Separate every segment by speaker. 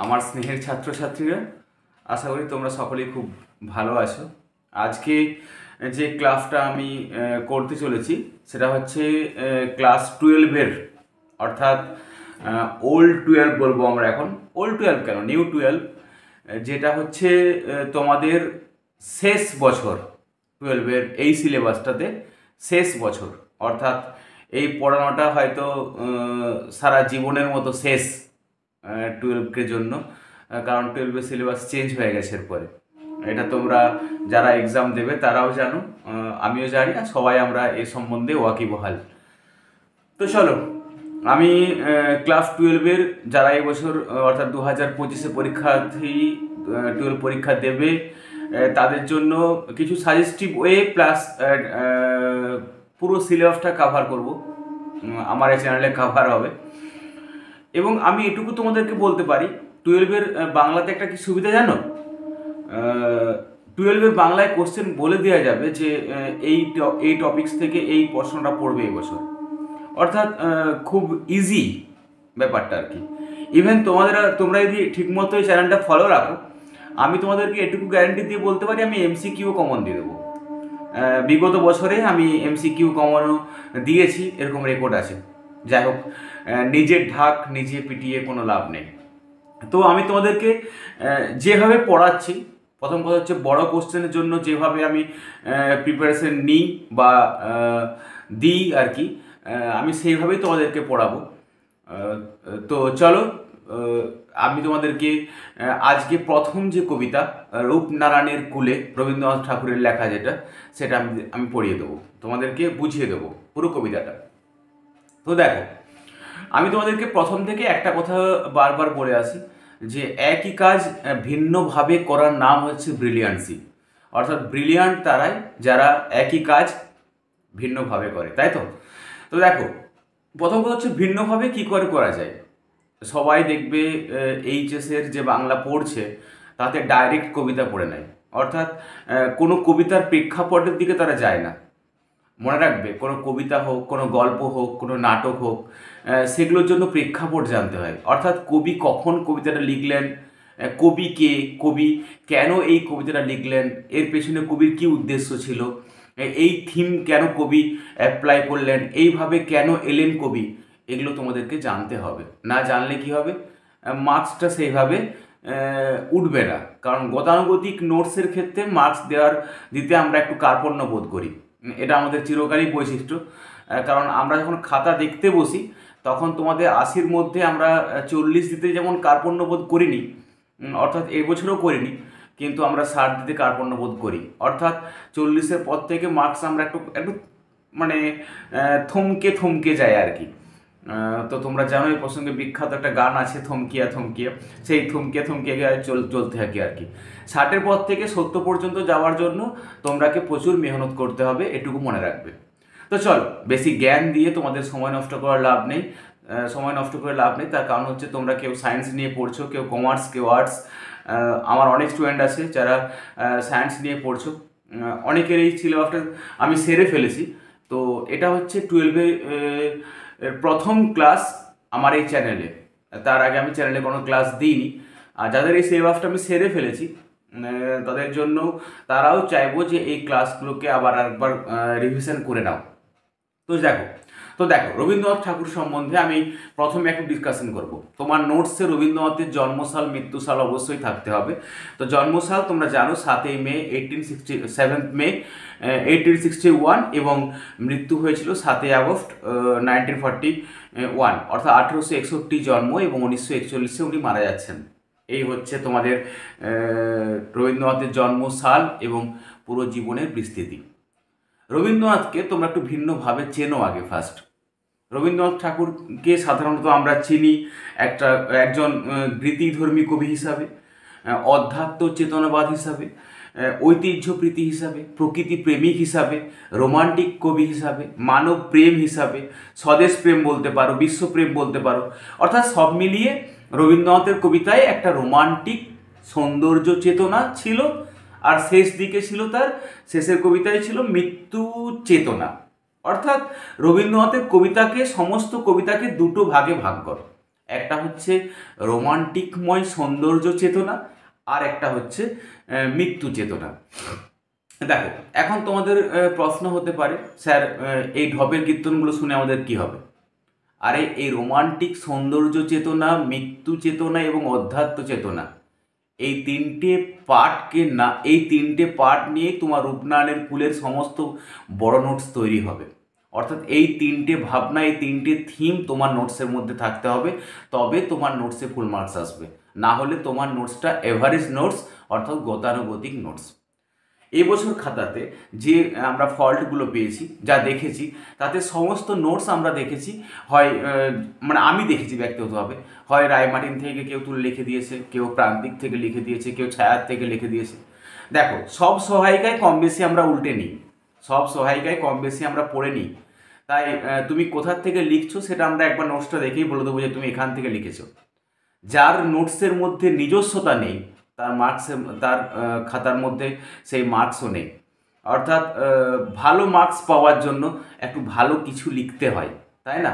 Speaker 1: আমার স্নেহের ছাত্রছাত্রীরা, আশা করি তোমরা সকলেই খুব ভালো আছো। আজকে যে ক্লাসটা আমি করতে চলেছি সেটা হচ্ছে ক্লাস 12-এর, অর্থাৎ ওল্ড 12 বলবো আমরা এখন। ওল্ড 12 কেন, নিউ 12, যেটা হচ্ছে তোমাদের শেষ বছর 12-এর এই সিলেবাসটাতে শেষ বছর, অর্থাৎ এই পড়ানোটা হয়তো সারা জীবনের মতো শেষ 12-এর জন্য, কারণ 12-এর সিলেবাস চেঞ্জ হয়ে গেছে এরপরে। এটা তোমরা যারা এক্সাম দেবে তারাও জানো, আমিও জানি, আর সবাই আমরা এ সম্বন্ধে ওয়াকিবহাল। তো চলো, আমি ক্লাস 12-এর যারা এবছর অর্থাৎ 2025-এ পরীক্ষার্থী 12 পরীক্ষা দেবে তাদের জন্য কিছু সাজেস্টিভ ওয়ে প্লাস পুরো সিলেবাসটা কাভার করব, আমার এই চ্যানেলে কাভার হবে। এবং আমি এটুকু তোমাদেরকে বলতে পারি, 12-এর বাংলাতে একটা কি সুবিধা জানো, 12-এর বাংলায় কোশ্চেন বলে দেওয়া যাবে যে এই টপিকস থেকে এই প্রশ্নটা পড়বে এবছর, অর্থাৎ খুব ইজি ব্যাপারটা আর কি। ইভেন তোমরা যদি ঠিকমতো এই চ্যানেলটা ফলো রাখো, আমি তোমাদেরকে এটুকু গ্যারান্টি দিয়ে বলতে পারি আমি এমসিকিউ কমন দিয়ে দেবো। বিগত বছরে আমি এমসিকিউ কমনও দিয়েছি, এরকম রেকর্ড আছে। যাই হোক, নিজের ঢাক নিজে পিটিয়ে কোনো লাভ নেই। তো আমি তোমাদেরকে যেভাবে পড়াচ্ছি, প্রথম কথা হচ্ছে বড় কোশ্চেনের জন্য যেভাবে আমি প্রিপারেশন নিই বা দিই আর কি, আমি সেইভাবেই তোমাদেরকে পড়াবো। তো চলো, আমি তোমাদেরকে আজকে প্রথম যে কবিতা রূপনারায়ণের কুলে, রবীন্দ্রনাথ ঠাকুরের লেখা যেটা, সেটা আমি পড়িয়ে দেবো, তোমাদেরকে বুঝিয়ে দেবো পুরো কবিতাটা। তো দেখো, আমি তোমাদেরকে প্রথম থেকে একটা কথা বারবার বলে আসি যে একই কাজ ভিন্নভাবে করার নাম হচ্ছে ব্রিলিয়ান্সি, অর্থাৎ ব্রিলিয়ান্ট তারাই যারা একই কাজ ভিন্নভাবে করে, তাই তো? তো দেখো, প্রথম কথা হচ্ছে ভিন্নভাবে কী করে করা যায়। সবাই দেখবে এইচএসের যে বাংলা পড়ছে তাতে ডাইরেক্ট কবিতা পড়ে নেয়, অর্থাৎ কোনো কবিতার প্রেক্ষাপটের দিকে তারা যায় না। মনে রাখবে, কোনো কবিতা হোক, কোনো গল্প হোক, কোনো নাটক হোক, সেগুলোর জন্য প্রেক্ষাপট জানতে হয়, অর্থাৎ কবি কখন কবিতাটা লিখলেন, কবি কে, কবি কেন এই কবিতাটা লিখলেন, এর পেছনে কবির কী উদ্দেশ্য ছিল, এই থিম কেন কবি অ্যাপ্লাই করলেন, এইভাবে কেন এলেন কবি, এগুলো তোমাদেরকে জানতে হবে। না জানলে কি হবে, মার্কসটা সেইভাবে উঠবে না। কারণ গতানুগতিক নোটসের ক্ষেত্রে মার্কস দিতে আমরা একটু কার্পণ্য বোধ করি, এটা আমাদের চিরকালই বৈশিষ্ট্য। কারণ আমরা যখন খাতা দেখতে বসি তখন তোমাদের 80-র মধ্যে আমরা 40 দিতে যেমন কার্পণ্য বোধ করিনি, অর্থাৎ এবছরও করিনি, কিন্তু আমরা 60 দিতে কার্পণ্য বোধ করি। অর্থাৎ 40-এর পর থেকে মার্কস আমরা একটু মানে থমকে থমকে যায় আর কি। তো তোমরা জানো এই প্রসঙ্গে বিখ্যাত একটা গান আছে, থমকিয়া থমকিয়া, সেই থমকিয়া থমকিয়া চলতে থাকে আর কি। 60-এর পর থেকে 70 পর্যন্ত যাওয়ার জন্য তোমরাকে প্রচুর মেহনত করতে হবে, এটুকু মনে রাখবে। তো চল, বেশি জ্ঞান দিয়ে তোমাদের সময় নষ্ট করার লাভ নেই, তার কারণ হচ্ছে তোমরা কেউ সায়েন্স নিয়ে পড়ছো, কেউ কমার্স, কেউ আর্টস। আমার অনেক স্টুডেন্ট আছে যারা সায়েন্স নিয়ে পড়ছো, অনেকের এই সিলেবাসটা আমি সেরে ফেলেছি। তো এটা হচ্ছে 12-এর প্রথম ক্লাস আমার এই চ্যানেলে। তার আগে আমি চ্যানেলে কোনো ক্লাস দিইনি, আর যাদের এই সিলেবাসটা আমি সেরে ফেলেছি তাদের জন্য তারাও চাইবো যে এই ক্লাসগুলোকে আবার একবার রিভিশন করে নাও। তো দেখো, রবীন্দ্রনাথ ঠাকুর সম্বন্ধে আমি প্রথমে একটু ডিসকাশন করব। তোমার নোটসে রবীন্দ্রনাথের জন্মসাল মৃত্যুসাল অবশ্যই থাকতে হবে। তো জন্মসাল তোমরা জানো 7 মে 1861, এবং মৃত্যু হয়েছিল 7 আগস্ট 1941, অর্থাৎ 1861 জন্ম এবং 1941 উনি মারা যাচ্ছেন। এই হচ্ছে তোমাদের রবীন্দ্রনাথের জন্মসাল এবং পুরো জীবনের বিস্তৃতি। রবীন্দ্রনাথকে তোমরা একটু ভিন্নভাবে চেনো আগে ফার্স্ট। রবীন্দ্রনাথ ঠাকুরকে সাধারণত আমরা চিনি একজন গীতিধর্মী কবি হিসাবে, অধ্যাত্ম চেতনাবাদ হিসাবে, ঐতিহ্যপ্রীতি হিসাবে, প্রকৃতি প্রেমিক হিসাবে, রোমান্টিক কবি হিসাবে, মানব প্রেম হিসাবে, স্বদেশ প্রেম বলতে পারো, বিশ্বপ্রেম বলতে পারো। অর্থাৎ সব মিলিয়ে রবীন্দ্রনাথের কবিতায় একটা রোমান্টিক সৌন্দর্য চেতনা ছিল, আর শেষের কবিতায় ছিল মৃত্যু চেতনা। অর্থাৎ রবীন্দ্রনাথের সমস্ত কবিতাকে দুটো ভাগে ভাগ করো। একটা হচ্ছে রোমান্টিকময় সৌন্দর্য চেতনা, আর একটা হচ্ছে মৃত্যু চেতনা। দেখো, এখন তোমাদের প্রশ্ন হতে পারে, স্যার এই ঢপের কীর্তনগুলো শুনে আমাদের কি হবে? আরে এই রোমান্টিক সৌন্দর্য চেতনা, মৃত্যু চেতনা এবং অধ্যাত্ম চেতনা, এই তিনটে পার্টকে না, এই তিনটে পার্ট নিয়ে তোমার রূপনারায়ণের কুলের সমস্ত বড় নোটস তৈরি হবে। অর্থাৎ এই তিনটে ভাবনা, এই তিনটে থিম তোমার নোটসের মধ্যে থাকতে হবে, তবে তোমার নোটসে ফুল মার্কস আসবে। না হলে তোমার নোটসটা এভারেজ নোটস, অর্থাৎ গতানুগতিক নোটস। এবছর খাতাতে যে আমরা ফল্টগুলো পেয়েছি, যা দেখেছি, তাতে সমস্ত নোটস আমরা দেখেছি হয় মানে আমি দেখেছি ব্যক্তিগতভাবে, হয় রায়মার্টিন থেকে কেউ তুলে লিখে দিয়েছে, কেউ প্রান্তিক থেকে লিখে দিয়েছে, কেউ ছায়ার থেকে লিখে দিয়েছে। দেখো, সব সহায়িকায় কম বেশি আমরা উল্টে নিই, সব সহায়িকায় কম বেশি আমরা পড়ে নিই। তাই তুমি কোথার থেকে লিখছো সেটা আমরা একবার নোটসটা দেখেই বলে দেবো যে তুমি এখান থেকে লিখেছো। যার নোটসের মধ্যে নিজস্বতা নেই, তার মার্কসে, তার খাতার মধ্যে সেই মার্কসও নেই। অর্থাৎ ভালো মার্কস পাওয়ার জন্য একটু ভালো কিছু লিখতে হয়, তাই না?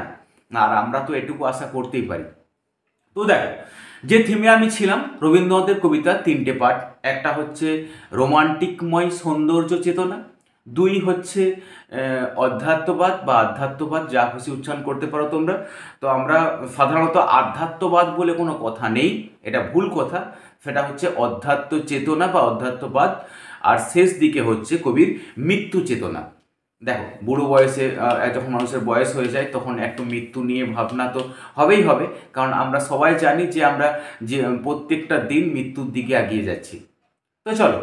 Speaker 1: আর আমরা তো এটুকু আশা করতেই পারি। তো দেখো, যে থিমে আমি ছিলাম, রবীন্দ্রনাথের কবিতার তিনটে পার্ট। একটা হচ্ছে রোমান্টিকময় সৌন্দর্য চেতনা, দুই হচ্ছে অধ্যাত্মবাদ বা আধ্যাত্মবাদ, যা খুশি উচ্চারণ করতে পারো তোমরা। তো আমরা সাধারণত আধ্যাত্মবাদ বলে কোনো কথা নেই, এটা ভুল কথা, সেটা হচ্ছে অধ্যাত্ম চেতনা বা অধ্যাত্মবাদ। আর শেষ দিকে হচ্ছে কবির মৃত্যু চেতনা। দেখো, বুড়ো বয়সে যখন মানুষের বয়স হয়ে যায় তখন একটু মৃত্যু নিয়ে ভাবনা তো হবেই হবে, কারণ আমরা সবাই জানি যে আমরা যে প্রত্যেকটা দিন মৃত্যুর দিকে এগিয়ে যাচ্ছি। তো চলো,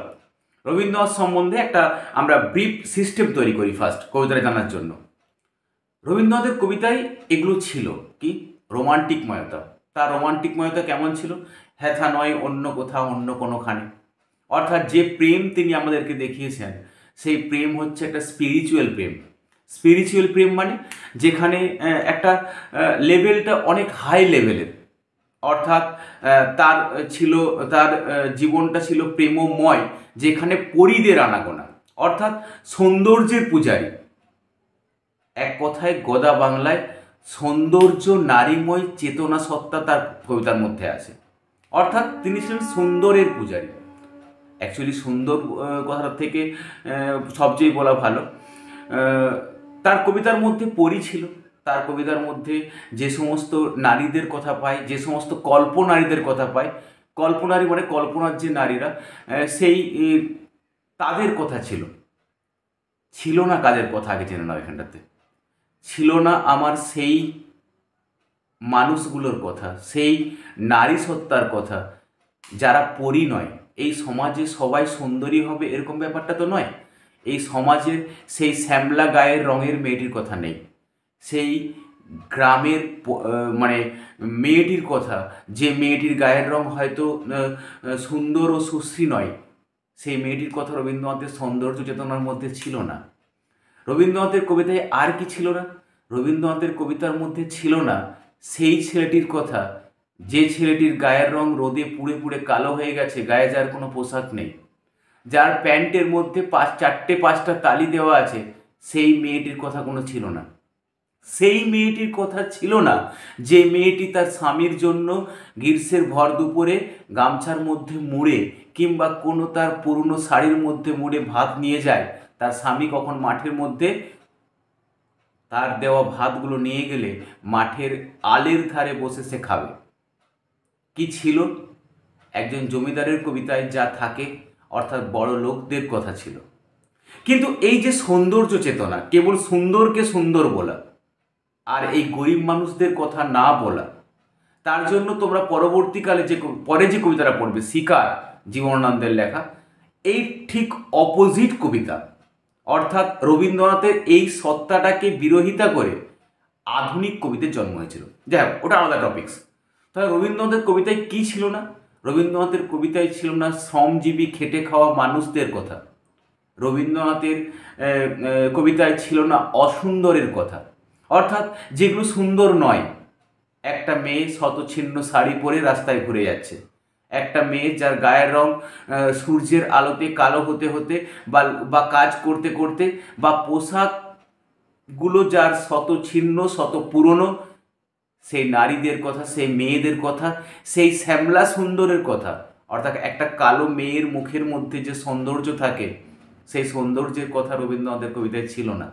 Speaker 1: রবীন্দ্রনাথ সম্বন্ধে একটা আমরা ব্রিফ সিস্টেম তৈরি করি ফার্স্ট কবিতাটা জানার জন্য। রবীন্দ্রনাথের কবিতায় এগুলো ছিল কি? রোমান্টিকময়তা। তার রোমান্টিকময়তা কেমন ছিল? হেথা নয় অন্য কোথাও অন্য কোনোখানে। অর্থাৎ যে প্রেম তিনি আমাদেরকে দেখিয়েছেন, সেই প্রেম হচ্ছে একটা স্পিরিচুয়াল প্রেম। স্পিরিচুয়াল প্রেম মানে যেখানে একটা লেভেলটা অনেক হাই লেভেলের। অর্থাৎ তার ছিল, তার জীবনটা ছিল প্রেমময়, যেখানে পরীদের আনাগোনা, অর্থাৎ সৌন্দর্যের পূজারী। এক কথায় গদা বাংলায় সৌন্দর্য নারীময় চেতনা সত্তা তার কবিতার মধ্যে আছে। অর্থাৎ তিনি ছিলেন সুন্দরের পূজারী। অ্যাকচুয়ালি সুন্দর কথার থেকে সবচেয়ে বলা ভালো, তার কবিতার মধ্যে পরী ছিল। তার কবিতার মধ্যে যে সমস্ত নারীদের কথা পাই, যে সমস্ত কল্পনারীদের কথা পাই, কল্পনারী মানে কল্পনার যে নারীরা, সেই তাদের কথা ছিল। ছিল না কাদের কথা, আগে জেনে নাও এখানটাতে। ছিল না আমার সেই মানুষগুলোর কথা, সেই নারী সত্তার কথা যারা পরী নয়। এই সমাজে সবাই সুন্দরী হবে এরকম ব্যাপারটা তো নয়। এই সমাজের সেই শ্যামলা গায়ের রঙের মেয়েটির কথা নেই, সেই গ্রামের মানে মেয়েটির কথা, যে মেয়েটির গায়ের রং হয়তো সুন্দর ও সুশ্রী নয়, সেই মেয়েটির কথা রবীন্দ্রনাথের সৌন্দর্য চেতনার মধ্যে ছিল না। রবীন্দ্রনাথের কবিতায় আর কি ছিল না? রবীন্দ্রনাথের কবিতার মধ্যে ছিল না সেই ছেলেটির কথা, যে ছেলেটির গায়ের রং রোদে পুড়ে পুড়ে কালো হয়ে গেছে, গায়ে যার কোনো পোশাক নেই, যার প্যান্টের মধ্যে চারটে পাঁচটা তালি দেওয়া আছে, সেই মেয়েটির কথা কোনো ছিল না। সেই মেয়েটির কথা ছিল না যে মেয়েটি তার স্বামীর জন্য গ্রীষ্মের ভর দুপুরে গামছার মধ্যে মুড়ে কিংবা কোনো তার পুরনো শাড়ির মধ্যে মুড়ে ভাত নিয়ে যায়। তার স্বামী কখন মাঠের মধ্যে তার দেওয়া ভাতগুলো নিয়ে গেলে মাঠের আলের ধারে বসে সে খাবে। কি ছিল? একজন জমিদারের কবিতায় যা থাকে, অর্থাৎ বড় লোকদের কথা ছিল। কিন্তু এই যে সৌন্দর্য চেতনা, কেবল সুন্দরকে সুন্দর বলা আর এই গরিব মানুষদের কথা না বলা, তার জন্য তোমরা পরবর্তীকালে যে পরে যে কবিতাটা পড়বে, শিকার, জীবনানন্দের লেখা, এই ঠিক অপোজিট কবিতা। অর্থাৎ রবীন্দ্রনাথের এই সত্তাটাকে বিরোধিতা করে আধুনিক কবিদের জন্ম হয়েছিল। যাই হোক, ওটা আলাদা টপিকস। তাহলে রবীন্দ্রনাথের কবিতায় কি ছিল না? রবীন্দ্রনাথের কবিতায় ছিল না শ্রমজীবী খেটে খাওয়া মানুষদের কথা। রবীন্দ্রনাথের কবিতায় ছিল না অসুন্দরের কথা, অর্থাৎ যেগুলো সুন্দর নয়। একটা মেয়ে শতছিন্ন শাড়ি পরে রাস্তায় ঘুরে যাচ্ছে, একটা মেয়ে যার গায়ের রং সূর্যের আলোতে কালো হতে হতে বা কাজ করতে করতে, বা পোশাকগুলো যার শত ছিন্ন শত পুরনো, সেই নারীদের কথা, সেই মেয়েদের কথা, সেই শ্যামলা সুন্দরের কথা। অর্থাৎ একটা কালো মেয়ের মুখের মধ্যে যে সৌন্দর্য থাকে, সেই সৌন্দর্যের কথা রবীন্দ্রনাথের কবিতায় ছিল না।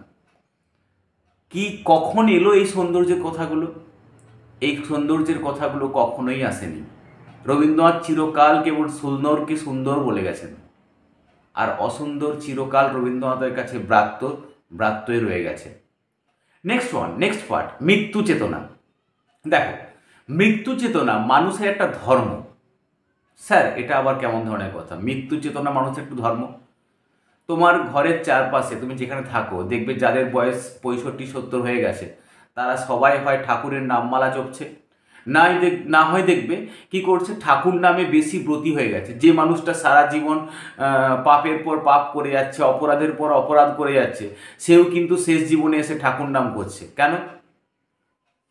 Speaker 1: কি কখন এলো এই সৌন্দর্যের কথাগুলো? এই সৌন্দর্যের কথাগুলো কখনোই আসেনি। রবীন্দ্রনাথ চিরকাল কেবল সুন্দরকে সুন্দর বলে গেছেন, আর অসুন্দর চিরকাল রবীন্দ্রনাথের কাছে ব্রাত্যই রয়ে গেছে। নেক্সট পার্ট, মৃত্যু চেতনা। দেখো, মৃত্যু চেতনা মানুষের একটা ধর্ম। স্যার, এটা আবার কেমন ধরনের কথা? মৃত্যু চেতনা মানুষের একটা ধর্ম? তোমার ঘরের চারপাশে তুমি যেখানে থাকো, দেখবে যাদের বয়স 65-70 হয়ে গেছে, তারা সবাই হয় ঠাকুরের নামমালা জপছে, না হয় দেখবে কি করছে, ঠাকুর নামে বেশি ব্রতী হয়ে গেছে। যে মানুষটা সারা জীবন পাপের পর পাপ করে যাচ্ছে, অপরাধের পর অপরাধ করে যাচ্ছে, সেও কিন্তু শেষ জীবনে এসে ঠাকুর নাম করছে। কেন?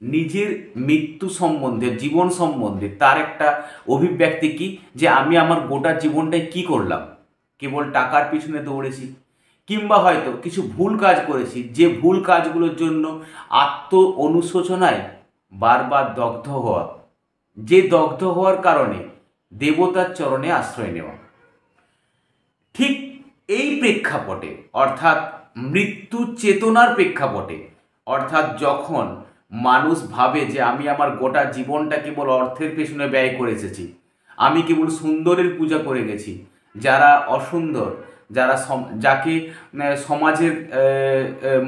Speaker 1: নিজের মৃত্যু সম্বন্ধে, জীবন সম্বন্ধে তার একটা অভিব্যক্তি কি, যে আমি আমার গোটা জীবনটায় কি করলাম? কেবল টাকার পিছনে দৌড়েছি, কিংবা হয়তো কিছু ভুল কাজ করেছি, যে ভুল কাজগুলোর জন্য আত্ম অনুশোচনায় বারবার দগ্ধ হওয়া, যে দগ্ধ হওয়ার কারণে দেবতার চরণে আশ্রয় নেওয়া। ঠিক এই প্রেক্ষাপটে, অর্থাৎ মৃত্যু চেতনার প্রেক্ষাপটে, অর্থাৎ যখন মানুষ ভাবে যে আমি আমার গোটা জীবনটা কেবল অর্থের পেছনে ব্যয় করে এসেছি, আমি কেবল সুন্দরের পূজা করে গেছি, যারা অসুন্দর, যারা যাকে সমাজের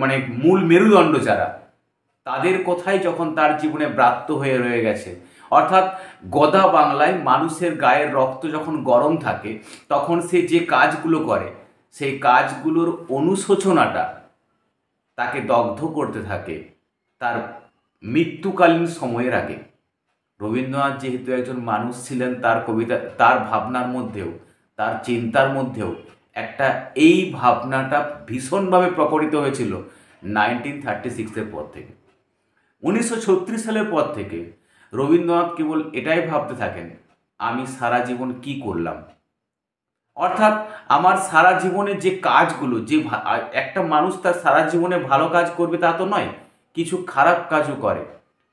Speaker 1: মানে মূল মেরুদণ্ড যারা, তাদের কথাই যখন তার জীবনে ব্রাত্য হয়ে রয়ে গেছে, অর্থাৎ গদা বাংলায় মানুষের গায়ের রক্ত যখন গরম থাকে, তখন সে যে কাজগুলো করে, সেই কাজগুলোর অনুশোচনাটা তাকে দগ্ধ করতে থাকে তার মৃত্যুকালীন সময়ের আগে। রবীন্দ্রনাথ যেহেতু একজন মানুষ ছিলেন, তার কবিতা, তার ভাবনার মধ্যেও, তার চিন্তার মধ্যেও একটা এই ভাবনাটা ভীষণভাবে প্রকটিত হয়েছিল 1936-এর পর থেকে। 1936 সালের পর থেকে রবীন্দ্রনাথ কেবল এটাই ভাবতে থাকেন, আমি সারা জীবন কি করলাম। অর্থাৎ আমার সারা জীবনে যে কাজগুলো, যে একটা মানুষ তার সারা জীবনে ভালো কাজ করবে তা তো নয়, কিছু খারাপ কাজও করে।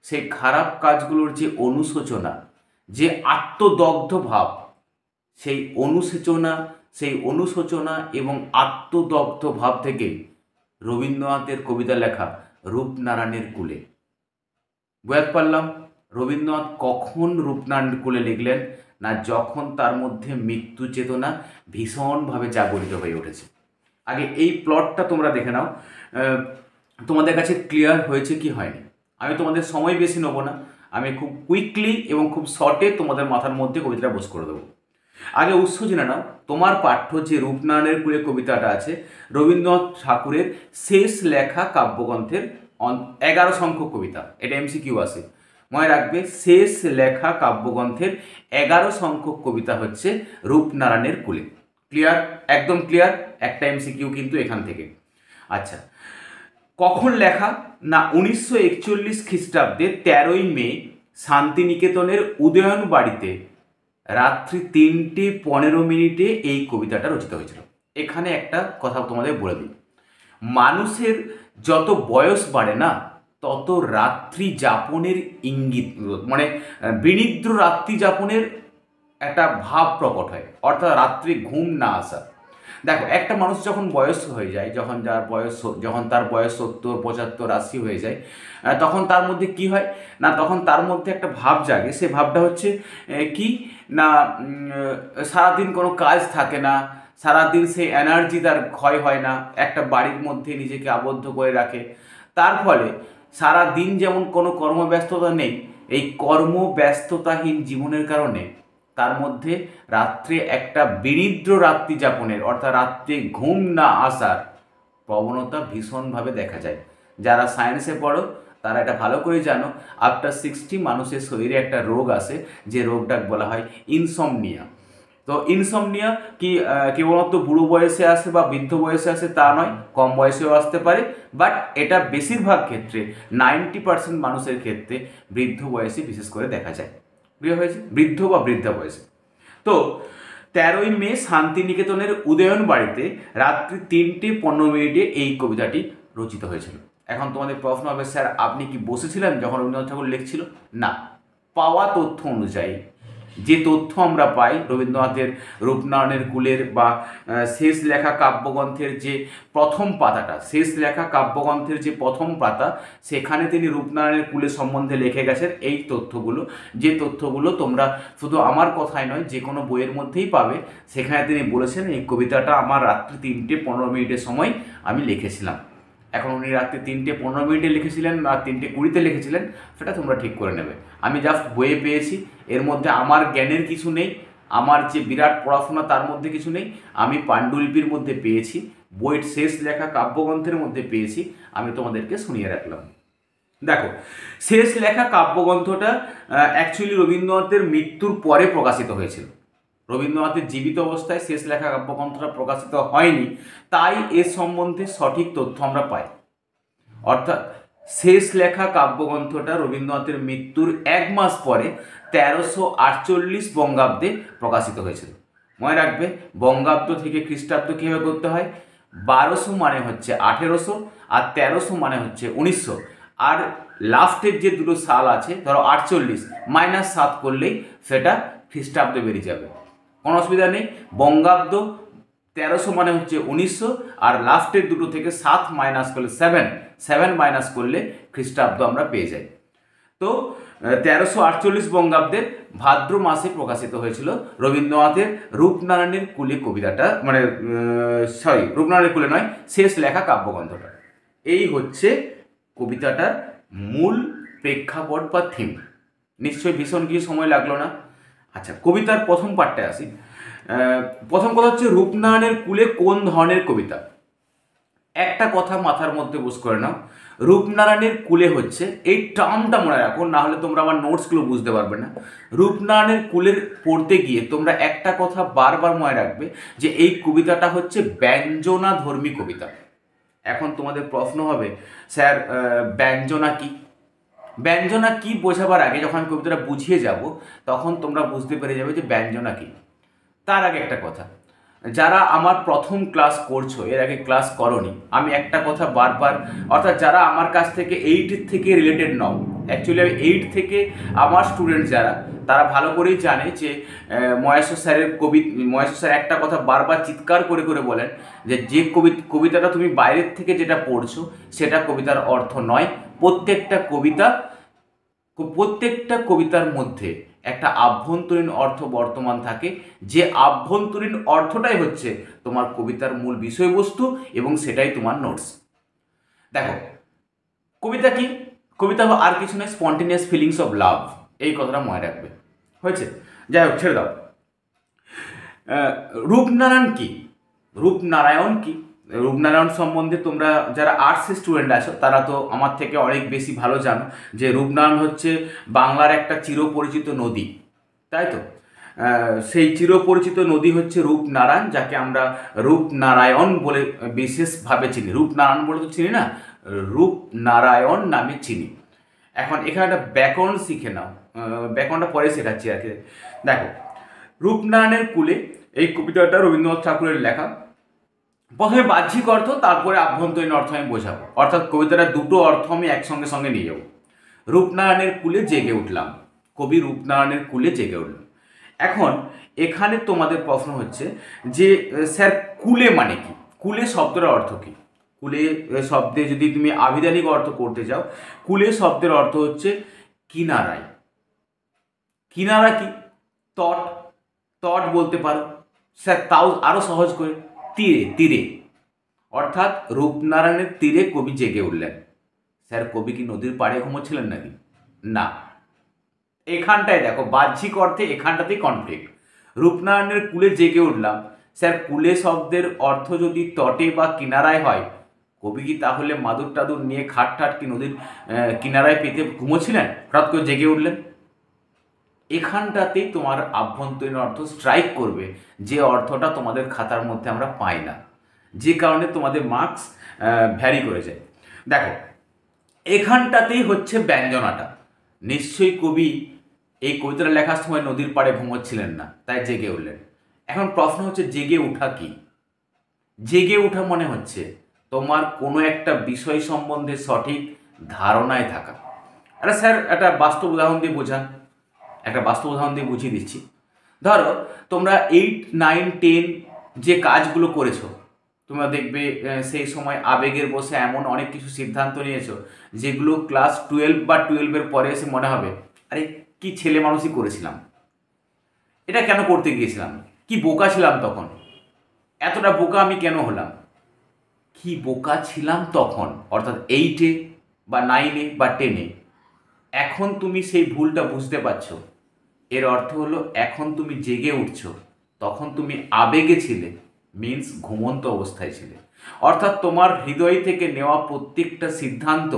Speaker 1: সেই খারাপ কাজগুলোর যে অনুশোচনা, যে আত্মদগ্ধ ভাব, সেই অনুশোচনা এবং আত্মদগ্ধ ভাব থেকে রবীন্দ্রনাথের কবিতা লেখা রূপনারায়ণের কুলে। বুঝতে পারলাম রবীন্দ্রনাথ কখন রূপনারায়ণের কুলে লিখলেন? না, যখন তার মধ্যে মৃত্যু চেতনা ভীষণভাবে জাগরিত হয়ে উঠেছে। আগে এই প্লটটা তোমরা দেখে নাও, তোমাদের কাছে ক্লিয়ার হয়েছে কি হয়নি। আমি তোমাদের সময় বেশি নেবো না, আমি খুব কুইকলি এবং খুব শর্টে তোমাদের মাথার মধ্যে কবিতাটা বোঝ করে দেবো। আগে উৎস জেনে নাও, তোমার পাঠ্য যে রূপনারায়ণের কুলে কবিতাটা আছে, রবীন্দ্রনাথ ঠাকুরের শেষ লেখা কাব্যগ্রন্থের 11 সংখ্যক কবিতা। এটা MCQ আছে, মনে রাখবে। শেষ লেখা কাব্যগ্রন্থের 11 সংখ্যক কবিতা হচ্ছে রূপনারায়ণের কুলে। ক্লিয়ার? একদম ক্লিয়ার। একটা MCQ কিন্তু এখান থেকে। আচ্ছা, কখন লেখা? না, 1941 খ্রিস্টাব্দে 13ই মে শান্তিনিকেতনের উদয়ন বাড়িতে রাত্রি 3:15 এই কবিতাটা রচিত হয়েছিল। এখানে একটা কথা তোমাদের বলে দিই, মানুষের যত বয়স বাড়ে না, তত রাত্রি যাপনের ইঙ্গিত, মানে বিনিদ্র রাত্রি যাপনের একটা ভাব প্রকট হয়, অর্থাৎ রাত্রে ঘুম না আসা। দেখো, একটা মানুষ যখন বয়স হয়ে যায়, যখন তার বয়স 70, 75, 80 হয়ে যায়, তখন তার মধ্যে কি হয় না, তখন তার মধ্যে একটা ভাব জাগে। সে ভাবটা হচ্ছে কি না, সারাদিন কোনো কাজ থাকে না, সারাদিন সেই এনার্জি তার ক্ষয় হয় না, একটা বাড়ির মধ্যে নিজেকে আবদ্ধ করে রাখে। তার ফলে সারাদিন যেমন কোনো কর্মব্যস্ততা নেই, এই কর্মব্যস্ততাহীন জীবনের কারণে তার মধ্যে রাত্রে একটা বিনিদ্র রাত্রি যাপনের, অর্থাৎ রাত্রে ঘুম না আসার প্রবণতা ভীষণভাবে দেখা যায়। যারা সায়েন্সে পড়ো তারা এটা ভালো করে জানো, আফটার 60 মানুষের শরীরে একটা রোগ আসে, যে রোগটা বলা হয় ইনসমনিয়া। তো ইনসমনিয়া কি কেবলমাত্র বুড়ো বয়সে আসে বা বৃদ্ধ বয়সে আসে তা নয়, কম বয়সেও আসতে পারে, বাট এটা বেশিরভাগ ক্ষেত্রে 90% মানুষের ক্ষেত্রে বৃদ্ধ বয়সে বিশেষ করে দেখা যায়। বৃদ্ধ বা বৃদ্ধা বয়সে। তো 13ই মে শান্তিনিকেতনের উদয়ন বাড়িতে রাত্রি 3:15 এই কবিতাটি রচিত হয়েছিল। এখন তোমাদের প্রশ্ন হবে, স্যার আপনি কি বসেছিলেন যখন রবীন্দ্রনাথ ঠাকুর লিখছিল? না, পাওয়া তথ্য অনুযায়ী যে তথ্য আমরা পাই রবীন্দ্রনাথের রূপনারায়ণের কুলের বা শেষ লেখা কাব্যগ্রন্থের যে প্রথম পাতাটা, শেষ লেখা কাব্যগ্রন্থের যে প্রথম পাতা, সেখানে তিনি রূপনারায়ণের কুলের সম্বন্ধে লিখে গেছেন এই তথ্যগুলো। যে তথ্যগুলো তোমরা শুধু আমার কথাই নয়, যে কোনো বইয়ের মধ্যেই পাবে। সেখানে তিনি বলেছেন এই কবিতাটা আমার রাত্রি 3:15 সময় আমি লিখেছিলাম। এখন উনি রাত্রি 3:15 লিখেছিলেন না 3:20 লিখেছিলেন, সেটা তোমরা ঠিক করে নেবে। আমি জাস্ট বইয়ে পেয়েছি, এর মধ্যে আমার জ্ঞানের কিছু নেই, আমার যে বিরাট পড়াশোনা তার মধ্যে কিছু নেই। আমি পাণ্ডুলিপির মধ্যে পেয়েছি, বইয়ের শেষ লেখা কাব্যগ্রন্থের মধ্যে পেয়েছি, আমি তোমাদেরকে শুনিয়ে রাখলাম। দেখো, শেষ লেখা কাব্যগ্রন্থটা অ্যাকচুয়ালি রবীন্দ্রনাথের মৃত্যুর পরে প্রকাশিত হয়েছিল। রবীন্দ্রনাথের জীবিত অবস্থায় শেষ লেখা কাব্যগ্রন্থটা প্রকাশিত হয়নি, তাই এর সম্বন্ধে সঠিক তথ্য আমরা পাই। অর্থাৎ শেষ লেখা কাব্যগ্রন্থটা রবীন্দ্রনাথের মৃত্যুর 1 মাস পরে 1348 বঙ্গাব্দে প্রকাশিত হয়েছিল। মনে রাখবে, বঙ্গাব্দ থেকে খ্রিস্টাব্দ কীভাবে করতে হয়? 1200 মানে হচ্ছে 1800, আর 1300 মানে হচ্ছে 1900, আর লাস্টের যে দুটো সাল আছে, ধরো 48 -7 করলেই সেটা খ্রিস্টাব্দ বেরিয়ে যাবে, কোনো অসুবিধা নেই। বঙ্গাব্দ 1300 মানে হচ্ছে 1900, আর লাস্টের দুটো থেকে 7 মাইনাস করলে 7 মাইনাস করলে খ্রিস্টাব্দ আমরা পেয়ে যাই। তো 1348 বঙ্গাব্দের ভাদ্র মাসে প্রকাশিত হয়েছিল রবীন্দ্রনাথের রূপনারায়ণের কুলে কবিতাটা, মানে রূপনারায়ণের কুলে নয়, শেষ লেখা কাব্যগ্রন্থটা। এই হচ্ছে কবিতাটার মূল প্রেক্ষাপট বা থিম। নিশ্চয়ই ভীষণ কিছু সময় লাগলো না। আচ্ছা, কবিতার প্রথম পার্টটায় আসি। প্রথম কথা হচ্ছে রূপনারায়ণের কুলে কোন ধরনের কবিতা। একটা কথা মাথার মধ্যে বস করে নাও, রূপনারায়ণের কুলে হচ্ছে, এই টার্মটা মনে রাখো, না হলে তোমরা আমার নোটসগুলো বুঝতে পারবে না। রূপনারায়ণের কুলের পড়তে গিয়ে তোমরা একটা কথা বারবার মনে রাখবে যে এই কবিতাটা হচ্ছে ব্যঞ্জনাধর্মী কবিতা। এখন তোমাদের প্রশ্ন হবে, স্যার ব্যঞ্জনা কি? ব্যঞ্জনা কি বোঝাবার আগে, যখন আমি কবিতাটা বুঝিয়ে যাব তখন তোমরা বুঝতে পেরে যাবে যে ব্যঞ্জনা কি। তার আগে একটা কথা, যারা আমার প্রথম ক্লাস করছো, এর আগে ক্লাস করনি, আমি একটা কথা বারবার, অর্থাৎ যারা আমার কাছ থেকে 8 থেকে রিলেটেড নও, অ্যাকচুয়ালি আমি 8 থেকে আমার স্টুডেন্ট যারা, তারা ভালো করেই জানে যে মহেশ্বর স্যার একটা কথা বারবার চিৎকার করে করে বলেন যে কবিতাটা তুমি বাইরের থেকে যেটা পড়ছো সেটা কবিতার অর্থ নয়। প্রত্যেকটা কবিতার মধ্যে একটা আভ্যন্তরীণ অর্থ বর্তমান থাকে, যে আভ্যন্তরীণ অর্থটাই হচ্ছে তোমার কবিতার মূল বিষয়বস্তু এবং সেটাই তোমার নোটস। দেখো, কবিতা কি? কবিতা আর কিছু নয়, স্পন্টেনিয়াস ফিলিংস অফ লাভ, এই কথাটা মনে রাখবে। হয়েছে? যাই হোক, ছেড়ে দাও। রূপনারায়ণ কি? রূপনারায়ণ সম্বন্ধে তোমরা যারা আর্টসের স্টুডেন্ট আছো তারা তো আমার থেকে অনেক বেশি ভালো জানো যে রূপনারায়ণ হচ্ছে বাংলার একটা চিরপরিচিত নদী, তাই তো? সেই চিরপরিচিত নদী হচ্ছে রূপনারায়ণ, যাকে আমরা রূপনারায়ণ বলে বিশেষভাবে চিনি। রূপনারায়ণ বলে তো চিনি না, রূপনারায়ণ নামে চিনি। এখন এখানে একটা ব্যাকরণ শিখে নাও, ব্যাকরণটা পরে শেখাচ্ছি আর কি। দেখো, রূপনারায়ণের কুলে এই কবিতাটা রবীন্দ্রনাথ ঠাকুরের লেখা। প্রথমে বাহ্যিক অর্থ, তারপরে আভ্যন্তরীণ অর্থ আমি বোঝাবো, অর্থাৎ কবিতাটা দুটো অর্থ আমি একসঙ্গে সঙ্গে নিয়ে যাবো। রূপনারায়ণের কুলে জেগে উঠলাম, কবি রূপনারায়ণের কুলে জেগে উঠলাম। এখন এখানে তোমাদের প্রশ্ন হচ্ছে যে স্যার কুলে মানে কি? কুলে শব্দের অর্থ কি? কুলে শব্দে যদি তুমি আভিধানিক অর্থ করতে চাও, কুলে শব্দের অর্থ হচ্ছে কিনারায়। কিনারা কি? তট বলতে পারো স্যার, তাও আরো সহজ করে তীরে। অর্থাৎ রূপনারায়ণের তীরে কবি জেগে উঠলেন। স্যার, কবি কি নদীর পাড়ে ঘুমোচ্ছিলেন নাকি? না। এখানটায় দেখো, বাহ্যিক অর্থে এখানটাতেই কনফ্লিক্ট। রূপনারায়ণের কুলে জেগে উঠলাম, স্যার কুলে শব্দের অর্থ যদি তটে বা কিনারায় হয়, কবি কি তাহলে মাদুর টাদুর নিয়ে খাট কি নদীর কিনারায় পেতে ঘুমোচ্ছিলেন, হঠাৎ করে জেগে উঠলেন? এখানটাতেই তোমার আভ্যন্তরীণ অর্থ স্ট্রাইক করবে, যে অর্থটা তোমাদের খাতার মধ্যে আমরা পাই না, যে কারণে তোমাদের মার্কস ভ্যারি করে যায়। দেখো, এখানটাতেই হচ্ছে ব্যঞ্জনাটা। নিশ্চয়ই কবি এই কবিতাটা লেখার সময় নদীর পাড়ে ঘুমোচ্ছিলেন না, তাই জেগে উঠলেন। এখন প্রশ্ন হচ্ছে জেগে ওঠা কি? জেগে ওঠা মনে হচ্ছে তোমার কোনো একটা বিষয় সম্বন্ধে সঠিক ধারণায় থাকা। আরে স্যার একটা বাস্তব উদাহরণ দিয়ে বোঝান। একটা বাস্তব উদাহরণ দিয়ে বুঝিয়ে দিচ্ছি। ধরো তোমরা 8, 9, 10 যে কাজগুলো করেছো, তোমরা দেখবে সেই সময় আবেগের বসে এমন অনেক কিছু সিদ্ধান্ত নিয়েছো যেগুলো ক্লাস 12 বা 12-এর পরে এসে মনে হবে আরে কি ছেলে মানুষই করেছিলাম, এটা কেন করতে গিয়েছিলাম, কি বোকা ছিলাম তখন, এতটা বোকা আমি কেন হলাম, কি বোকা ছিলাম তখন, অর্থাৎ 8-এ বা 9-এ বা 10-এ। এখন তুমি সেই ভুলটা বুঝতে পারছো, এর অর্থ হলো এখন তুমি জেগে উঠছো, তখন তুমি আবেগে ছিলে, মিন্স ঘুমন্ত অবস্থায় ছিলে। অর্থাৎ তোমার হৃদয় থেকে নেওয়া প্রত্যেকটা সিদ্ধান্ত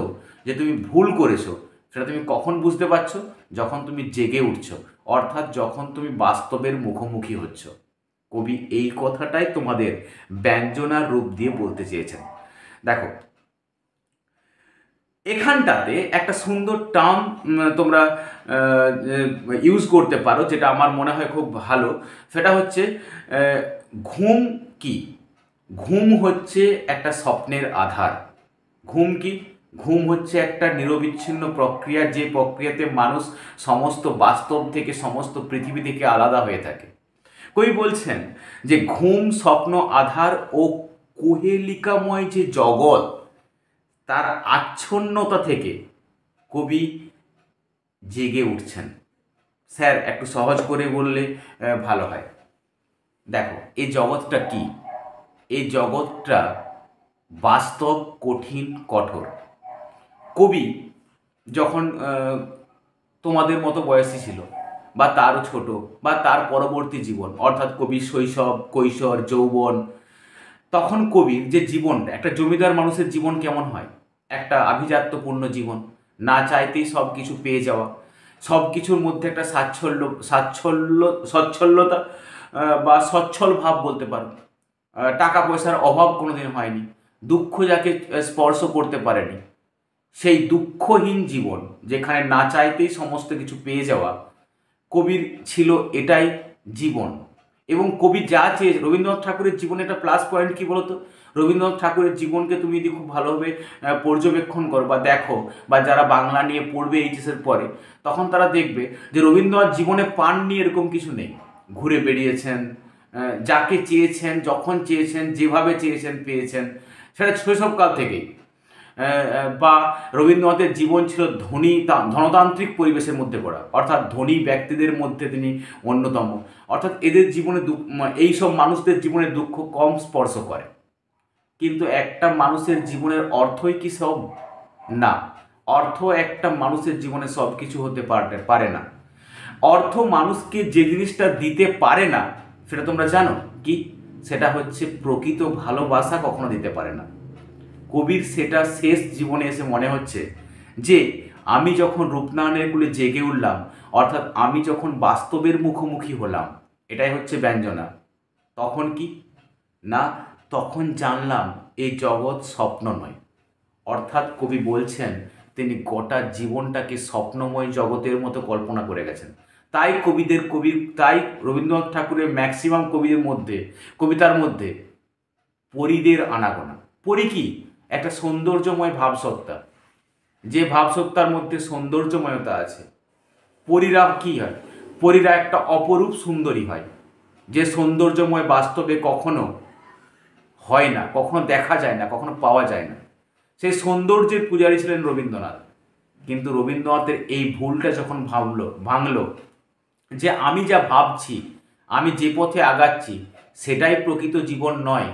Speaker 1: যে তুমি ভুল করেছো সেটা তুমি কখন বুঝতে পারছো, যখন তুমি জেগে উঠছো, অর্থাৎ যখন তুমি বাস্তবের মুখোমুখি হচ্ছ। কবি এই কথাটাই তোমাদের ব্যঞ্জনার রূপ দিয়ে বলতে চেয়েছেন। দেখো এখানটাতে একটা সুন্দর টার্ম তোমরা ইউজ করতে পারো, যেটা আমার মনে হয় খুব ভালো। সেটা হচ্ছে ঘুম কি? ঘুম হচ্ছে একটা স্বপ্নের আধার। ঘুম কি? ঘুম হচ্ছে একটা নিরবিচ্ছিন্ন প্রক্রিয়া, যে প্রক্রিয়াতে মানুষ সমস্ত বাস্তব থেকে, সমস্ত পৃথিবী থেকে আলাদা হয়ে থাকে। কবি বলছেন যে ঘুম, স্বপ্ন, আধার ও কুহেলিকাময় যে জগৎ, তার আচ্ছন্নতা থেকে কবি জেগে উঠছেন। স্যার একটু সহজ করে বললে ভালো হয়। দেখো এই জগৎটা কি? এই জগৎটা বাস্তব, কঠিন, কঠোর। কবি যখন তোমাদের মতো বয়সী ছিল, বা তারও ছোট, বা তার পরবর্তী জীবন, অর্থাৎ কবির শৈশব, কৈশোর, যৌবন, তখন কবির যে জীবনটা, একটা জমিদার মানুষের জীবন কেমন হয়, একটা আভিজাত্যপূর্ণ জীবন, না চাইতেই সব কিছু পেয়ে যাওয়া, সব কিছুর মধ্যে একটা সচ্ছলতা বা সচ্ছল ভাব বলতে পারো। টাকা পয়সার অভাব কোনোদিন হয়নি, দুঃখ যাকে স্পর্শ করতে পারেনি, সেই দুঃখহীন জীবন যেখানে না চাইতেই সমস্ত কিছু পেয়ে যাওয়া, কবির ছিল এটাই জীবন। এবং কবি যা চেয়ে, রবীন্দ্রনাথ ঠাকুরের জীবনে একটা প্লাস পয়েন্ট কী বলতো? রবীন্দ্রনাথ ঠাকুরের জীবনকে তুমি যদি খুব ভালোভাবে পর্যবেক্ষণ করো বা দেখো, বা যারা বাংলা নিয়ে পড়বে এইচএসের পরে, তখন তারা দেখবে যে রবীন্দ্রনাথ জীবনে পান নিয়ে এরকম কিছু নেই। ঘুরে বেরিয়েছেন, যাকে চেয়েছেন, যখন চেয়েছেন, যেভাবে চেয়েছেন পেয়েছেন, সেটা শৈশবকাল থেকেই। বা রবীন্দ্রনাথের জীবন ছিল ধনতান্ত্রিক পরিবেশের মধ্যে গড়া, অর্থাৎ ধনী ব্যক্তিদের মধ্যে তিনি অন্যতম। অর্থাৎ এদের জীবনে এইসব মানুষদের জীবনে দুঃখ কম স্পর্শ করে। কিন্তু একটা মানুষের জীবনের অর্থই কি সব? না, অর্থ একটা মানুষের জীবনে সব কিছু হতে পারে না। অর্থ মানুষকে যে জিনিসটা দিতে পারে না, সেটা তোমরা জানো কি? সেটা হচ্ছে প্রকৃত ভালোবাসা কখনো দিতে পারে না। কবির সেটা শেষ জীবনে এসে মনে হচ্ছে যে আমি যখন রূপনারায়ণের কুলে জেগে উঠলাম, অর্থাৎ আমি যখন বাস্তবের মুখোমুখি হলাম, এটাই হচ্ছে ব্যঞ্জনা। তখন কি না, তখন জানলাম এই জগৎ স্বপ্ন নয়। অর্থাৎ কবি বলছেন তিনি গোটা জীবনটাকে স্বপ্নময় জগতের মতো কল্পনা করে গেছেন। তাই তাই রবীন্দ্রনাথ ঠাকুরের ম্যাক্সিমাম কবিতার মধ্যে পরীদের আনাগোনা। পরী কি? একটা সৌন্দর্যময় ভাবসত্তা, যে ভাবসত্তার মধ্যে সৌন্দর্যময়তা আছে। পরীরা কি হয়? পরীরা একটা অপরূপ সুন্দরী হয়, যে সৌন্দর্যময় বাস্তবে কখনো হয় না, কখনো দেখা যায় না, কখনো পাওয়া যায় না। সেই সৌন্দর্যের পূজারী ছিলেন রবীন্দ্রনাথ। কিন্তু রবীন্দ্রনাথের এই ভুলটা যখন ভাঙলো যে আমি যা ভাবছি, আমি যে পথে আগাচ্ছি, সেটাই প্রকৃত জীবন নয়,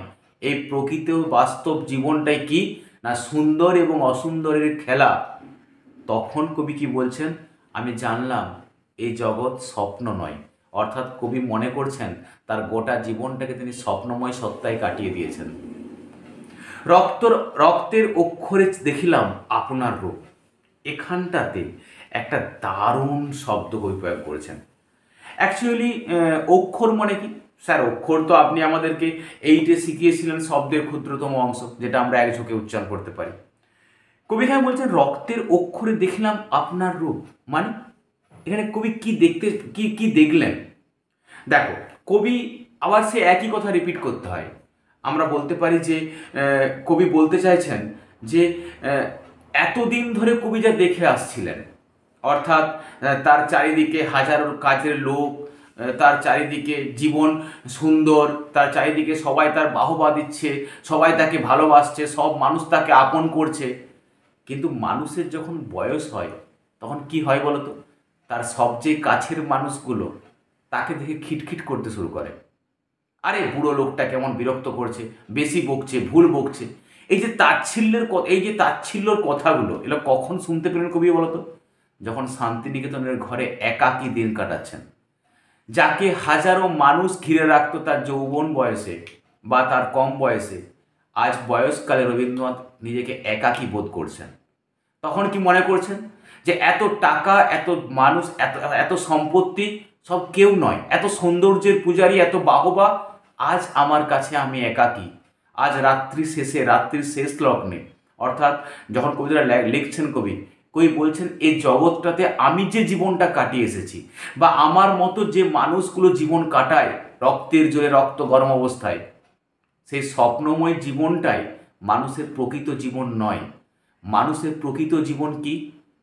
Speaker 1: এই প্রকৃত বাস্তব জীবনটাই কি না সুন্দর এবং অসুন্দরের খেলা। তখন কবি কি বলছেন? আমি জানলাম এই জগৎ স্বপ্ন নয়। অর্থাৎ কবি মনে করছেন তার গোটা জীবনটাকে তিনি স্বপ্নময় সত্তায় কাটিয়ে দিয়েছেন। রক্তের অক্ষরে দেখিলাম আপনার রূপ, এখানটাতে একটা দারুণ শব্দ কবি প্রয়োগ করেছেন। অ্যাকচুয়ালি অক্ষর মানে কি? স্যার অক্ষর তো আপনি আমাদেরকে 8-এ শিখিয়েছিলেন শব্দের ক্ষুদ্রতম অংশ, যেটা আমরা একঝোঁকে উচ্চারণ করতে পারি। কবি এখানে বলছেন রক্তের অক্ষরে দেখলাম আপনার রূপ, মানে এখানে কবি কি দেখলেন? দেখো কবি আবার সে একই কথা রিপিট করতে হয়। আমরা বলতে পারি যে কবি বলতে চাইছেন যে এতদিন ধরে কবি যা দেখে আসছিলেন, অর্থাৎ তার চারিদিকে হাজারো কাজের লোক, তার চারিদিকে জীবন সুন্দর, তার চারিদিকে সবাই তার বাহবা দিচ্ছে, সবাই তাকে ভালোবাসছে, সব মানুষ তাকে আপন করছে। কিন্তু মানুষের যখন বয়স হয় তখন কি হয় বলতো? তার সবচেয়ে কাছের মানুষগুলো তাকে দেখে খিটখিট করতে শুরু করে। আরে বুড়ো লোকটা কেমন বিরক্ত করছে, বেশি বকছে, ভুল বকছে। এই যে তাচ্ছিল্যর কথাগুলো এগুলো কখন শুনতে পেলেন কবি বলতো? যখন শান্তিনিকেতনের ঘরে একাকী দিন কাটাচ্ছেন, যাকে হাজারো মানুষ ঘিরে রাখতো তার যৌবন বয়সে বা তার কম বয়সে, আজ বয়সকালে রবীন্দ্রনাথ নিজেকে একাকী বোধ করছেন। তখন কি মনে করছেন যে এত টাকা, এত মানুষ, এত এত সম্পত্তি সব কেউ নয়, এত সৌন্দর্যের পূজারী, এত বাহবা, আজ আমার কাছে আমি একাকী। আজ রাত্রির শেষ লগ্নে, অর্থাৎ যখন কবিতাটা লিখছেন কবি বলছেন এই জগৎটাতে আমি যে জীবনটা কাটিয়ে এসেছি বা আমার মতো যে মানুষগুলো জীবন কাটায় রক্তের জোরে, রক্ত গরম অবস্থায়, সেই স্বপ্নময় জীবনটাই মানুষের প্রকৃত জীবন নয়। মানুষের প্রকৃত জীবন কি?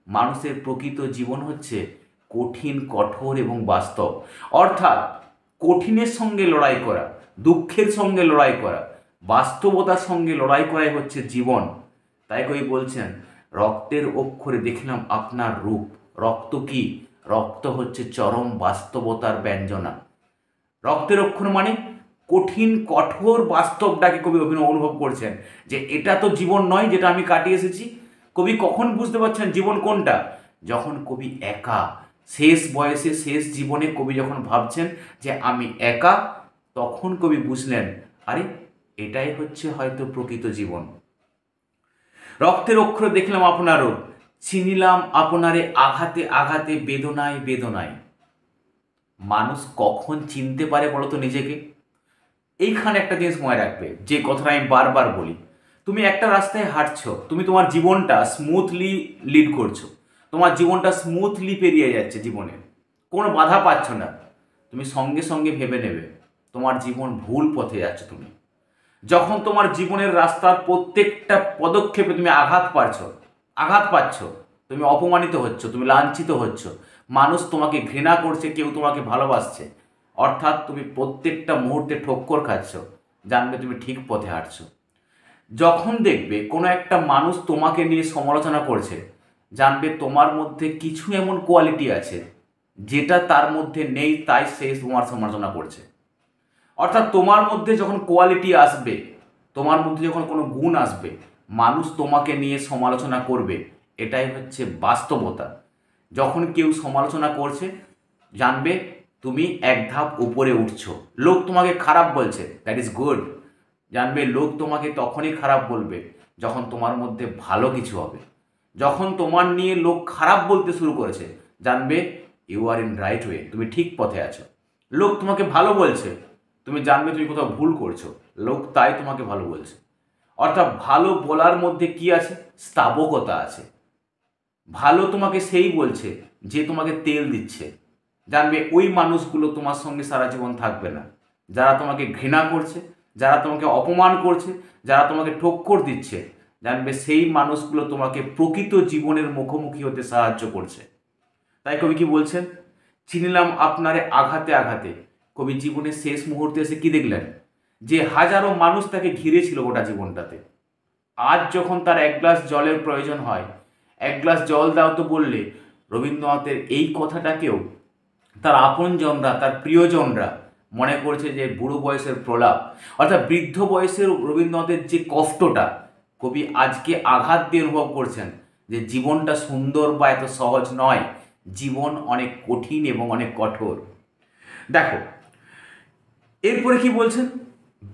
Speaker 1: মানুষের প্রকৃত জীবন হচ্ছে কঠিন, কঠোর এবং বাস্তব। অর্থাৎ কঠিনের সঙ্গে লড়াই করা, দুঃখের সঙ্গে লড়াই করা, বাস্তবতার সঙ্গে লড়াই করাই হচ্ছে জীবন। তাই কবি বলছেন, রক্তের অক্ষরে দেখলাম আপনার রূপ। রক্ত কি? রক্ত হচ্ছে চরম বাস্তবতার ব্যঞ্জনা। রক্তের অক্ষর মানে কঠিন, কঠোর বাস্তবটাকে কবি অনুভব করছেন যে এটা তো জীবন নয় যেটা আমি কাটিয়ে এসেছি। কবি কখন বুঝতে পারছেন জীবন কোনটা? যখন কবি একা, শেষ বয়সে, শেষ জীবনে কবি যখন ভাবছেন যে আমি একা, তখন কবি বুঝলেন আরে এটাই হচ্ছে হয়তো প্রকৃত জীবন। রক্তের অক্ষরে দেখলাম আপনার রূপ, চিনিলাম আপনারে আঘাতে আঘাতে, বেদনায় বেদনায়। মানুষ কখন চিনতে পারে বলতো নিজেকে? এইখানে একটা জিনিস মনে রাখবে, যে কথাটা আমি বারবার বলি। তুমি একটা রাস্তায় হাঁটছো, তুমি তোমার জীবনটা স্মুথলি লিড করছো, তোমার জীবনটা স্মুথলি পেরিয়ে যাচ্ছে, জীবনে কোনো বাধা পাচ্ছ না। তুমি সঙ্গে সঙ্গে ভেবে নেবে তোমার জীবন ভুল পথে যাচ্ছে। তুমি যখন তোমার জীবনের রাস্তার প্রত্যেকটা পদক্ষেপে তুমি আঘাত পাচ্ছ, তুমি অপমানিত হচ্ছ, তুমি লাঞ্ছিত হচ্ছ, মানুষ তোমাকে ঘৃণা করছে, কেউ তোমাকে ভালোবাসছে, অর্থাৎ তুমি প্রত্যেকটা মুহূর্তে ঠক্কর খাচ্ছ, জানবে তুমি ঠিক পথে হাঁটছো। যখন দেখবে কোনো একটা মানুষ তোমাকে নিয়ে সমালোচনা করছে, জানবে তোমার মধ্যে কিছু এমন কোয়ালিটি আছে যেটা তার মধ্যে নেই, তাই সে তোমার সমালোচনা করছে। অর্থাৎ তোমার মধ্যে যখন কোয়ালিটি আসবে, তোমার মধ্যে যখন কোনো গুণ আসবে, মানুষ তোমাকে নিয়ে সমালোচনা করবে। এটাই হচ্ছে বাস্তবতা। যখন কেউ সমালোচনা করছে, জানবে তুমি এক ধাপ উপরে উঠছো। লোক তোমাকে খারাপ বলছে, দ্যাট ইজ গুড। জানবে লোক তোমাকে তখনই খারাপ বলবে যখন তোমার মধ্যে ভালো কিছু হবে। যখন তোমার নিয়ে লোক খারাপ বলতে শুরু করেছে, জানবে you are in right way, তুমি ঠিক পথে আছো। লোক তোমাকে ভালো বলছে, তুমি জানবে তুমি কোথাও ভুল করছো, লোক তাই তোমাকে ভালো বলছে। অর্থাৎ ভালো বলার মধ্যে কি আছে? স্থাবকতা আছে। ভালো তোমাকে সেই বলছে যে তোমাকে তেল দিচ্ছে। জানবে ওই মানুষগুলো তোমার সঙ্গে সারা জীবন থাকবে না। যারা তোমাকে ঘৃণা করছে, যারা তোমাকে অপমান করছে, যারা তোমাকে ঠক্কর দিচ্ছে, জানবে সেই মানুষগুলো তোমাকে প্রকৃত জীবনের মুখোমুখি হতে সাহায্য করছে। তাই কবি কি বলছেন? চিনিলাম আপনারে আঘাতে আঘাতে। কবি জীবনের শেষ মুহূর্তে এসে কি দেখলেন? যে হাজারো মানুষ তাকে ঘিরে ছিল গোটা জীবনটাতে, আজ যখন তার এক গ্লাস জলের প্রয়োজন হয়, এক গ্লাস জল দাও তো বললে, রবীন্দ্রনাথের এই কথাটাকেও তার আপনজনরা, তার প্রিয়জনরা মনে করছে যে বুড়ো বয়সের প্রলাপ। অর্থাৎ বৃদ্ধ বয়সের রবীন্দ্রনাথের যে কষ্টটা কবি আজকে আঘাত দিয়ে অনুভব করছেন, যে জীবনটা সুন্দর বা এত সহজ নয়, জীবন অনেক কঠিন এবং অনেক কঠোর। দেখো এরপরে কি বলছেন?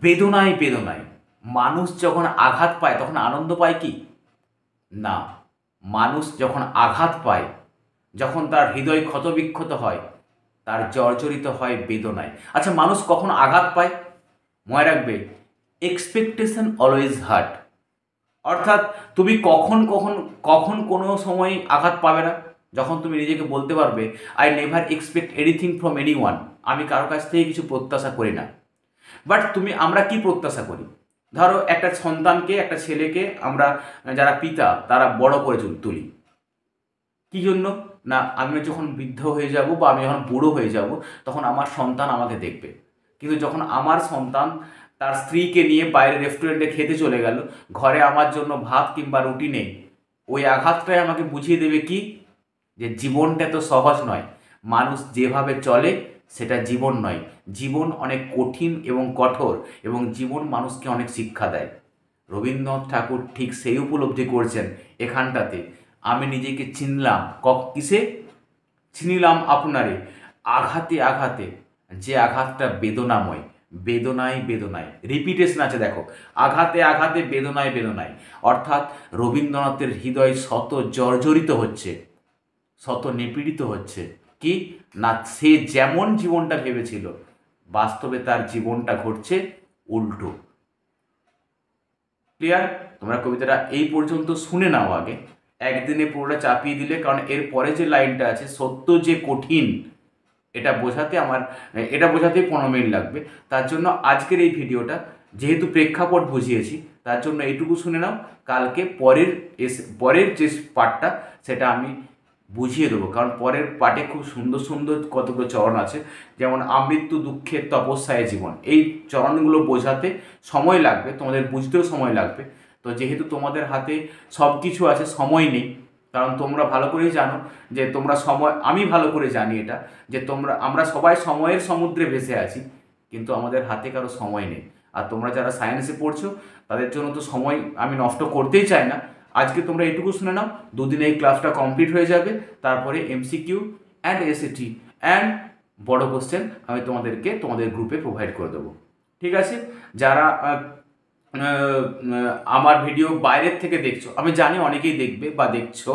Speaker 1: বেদনায় বেদনায়। মানুষ যখন আঘাত পায় তখন আনন্দ পায় কি? না, মানুষ যখন আঘাত পায়, যখন তার হৃদয় ক্ষতবিক্ষত হয়, তার জর্জরিত হয় বেদনায়। আচ্ছা, মানুষ কখন আঘাত পায়? মনে রাখবে, এক্সপেকটেশন অলওয়েজ হার্ট। অর্থাৎ তুমি কখন কোনো সময় আঘাত পাবে না, যখন তুমি নিজেকে বলতে পারবে I never expect anything from any one, আমি কারো কাছ থেকে কিছু প্রত্যাশা করি না। বাট আমরা কি প্রত্যাশা করি? ধরো একটা সন্তানকে, একটা ছেলেকে আমরা যারা পিতা তারা বড় করে তুলি কী জন্য? না আমি যখন বৃদ্ধ হয়ে যাব বা আমি যখন বুড়ো হয়ে যাব তখন আমার সন্তান আমাকে দেখবে। কিন্তু যখন আমার সন্তান তার স্ত্রীকে নিয়ে বাইরে রেস্টুরেন্টে খেতে চলে গেল, ঘরে আমার জন্য ভাত কিংবা রুটি নেই, ওই আঘাতটাই আমাকে বুঝিয়ে দেবে কি, যে জীবনটা তো সহজ নয়, মানুষ যেভাবে চলে সেটা জীবন নয়, জীবন অনেক কঠিন এবং কঠোর, এবং জীবন মানুষকে অনেক শিক্ষা দেয়। রবীন্দ্রনাথ ঠাকুর ঠিক সেই উপলব্ধি করছেন এখানটাতে। আমি নিজেকে চিনলাম কিসে? চিনিলাম আপনারে আঘাতে আঘাতে, যে আঘাতটা বেদনাময়, বেদনায় বেদনায়, রিপিটেশন আছে দেখো, আঘাতে আঘাতে বেদনায় বেদনায়। অর্থাৎ রবীন্দ্রনাথের হৃদয় শত জর্জরিত হচ্ছে, শত নিপীড়িত হচ্ছে। কি না, সে যেমন জীবনটা ভেবেছিল বাস্তবে তার জীবনটা ঘটছে উল্টো। ক্লিয়ার? তোমরা কবিতাটা এই পর্যন্ত শুনে নাও আগে, একদিনে পুরোটা চাপিয়ে দিলে, কারণ এর পরে যে লাইনটা আছে সত্য যে কঠিন, এটা বোঝাতেই 15 মিনিট লাগবে। তার জন্য আজকের এই ভিডিওটা যেহেতু প্রেক্ষাপট বুঝিয়েছি, তার জন্য এইটুকু শুনে নাও, কালকে পরের যে পার্টটা সেটা আমি বুঝিয়ে দেবো। কারণ পরের পার্টে খুব সুন্দর সুন্দর কতগুলো চরণ আছে, যেমন আমৃত্যু দুঃখের তপস্যায় জীবন, এই চরণগুলো বোঝাতে সময় লাগবে, তোমাদের বুঝতেও সময় লাগবে। তো যেহেতু তোমাদের হাতে সব কিছু আছে, সময় নেই, কারণ তোমরা ভালো করেই জানো যে আমি ভালো করে জানি এটা, যে আমরা সবাই সময়ের সমুদ্রে ভেসে আছি, কিন্তু আমাদের হাতে কারো সময় নেই। আর তোমরা যারা সায়েন্সে পড়ছো তাদের জন্য তো সময় আমি নষ্ট করতেই চাই না। আজকে তোমরা এইটুকু শুনে নাও, দুদিনে এই ক্লাসটা কমপ্লিট হয়ে যাবে। তারপরে এমসিকিউ অ্যান্ড এসএটি অ্যান্ড বড় কোশ্চেন আমি তোমাদের গ্রুপে প্রোভাইড করে দেবো। ঠিক আছে? যারা আমার ভিডিও বাইরের থেকে দেখছো, আমি জানি অনেকেই দেখবে বা দেখছো,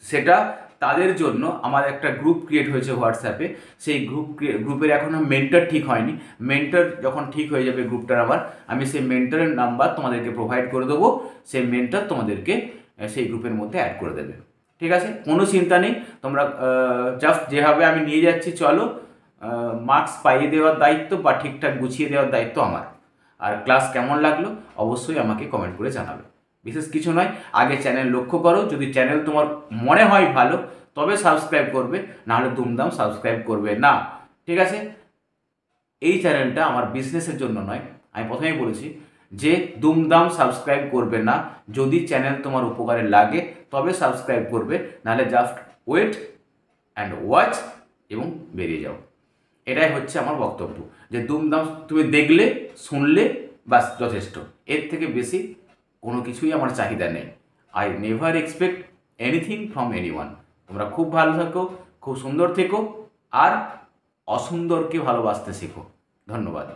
Speaker 1: সেটা তাদের জন্য আমার একটা গ্রুপ ক্রিয়েট হয়েছে হোয়াটসঅ্যাপে। সেই গ্রুপের এখনও মেন্টর ঠিক হয়নি। মেন্টর যখন ঠিক হয়ে যাবে গ্রুপটার আমি সেই মেন্টরের নাম্বার তোমাদেরকে প্রোভাইড করে দেবো। সেই মেন্টর তোমাদেরকে সেই গ্রুপের মধ্যে অ্যাড করে দেবে। ঠিক আছে? কোনো চিন্তা নেই, তোমরা জাস্ট যেভাবে আমি নিয়ে যাচ্ছি চলো, মার্কস পাইয়ে দেওয়ার দায়িত্ব বা ঠিকঠাক গুছিয়ে দেওয়ার দায়িত্ব আমার। আর ক্লাস কেমন লাগলো অবশ্যই আমাকে কমেন্ট করে জানাবে। বিশেষ কিছু নয়, আগে চ্যানেল লক্ষ্য করো, যদি চ্যানেল তোমার মনে হয় ভালো তবে সাবস্ক্রাইব করবে, নাহলে দুমদাম সাবস্ক্রাইব করবে না। ঠিক আছে? এই চ্যানেলটা আমার বিজনেসের জন্য নয়, আমি প্রথমেই বলেছি যে দুমদাম সাবস্ক্রাইব করবে না। যদি চ্যানেল তোমার উপকারে লাগে তবে সাবস্ক্রাইব করবে, নাহলে জাস্ট ওয়েট অ্যান্ড ওয়াচ এবং বেরিয়ে যাও। এটাই হচ্ছে আমার বক্তব্য, যে দুমদাম তুমি দেখলে শুনলে বাস যথেষ্ট, এর থেকে বেশি কোনো কিছুই আমার চাহিদা নেই। I never expect anything from anyone. তোমরা খুব ভালো থাকো, খুব সুন্দর থেকো, আর অসুন্দরকে ভালোবাসতে শেখো। ধন্যবাদ।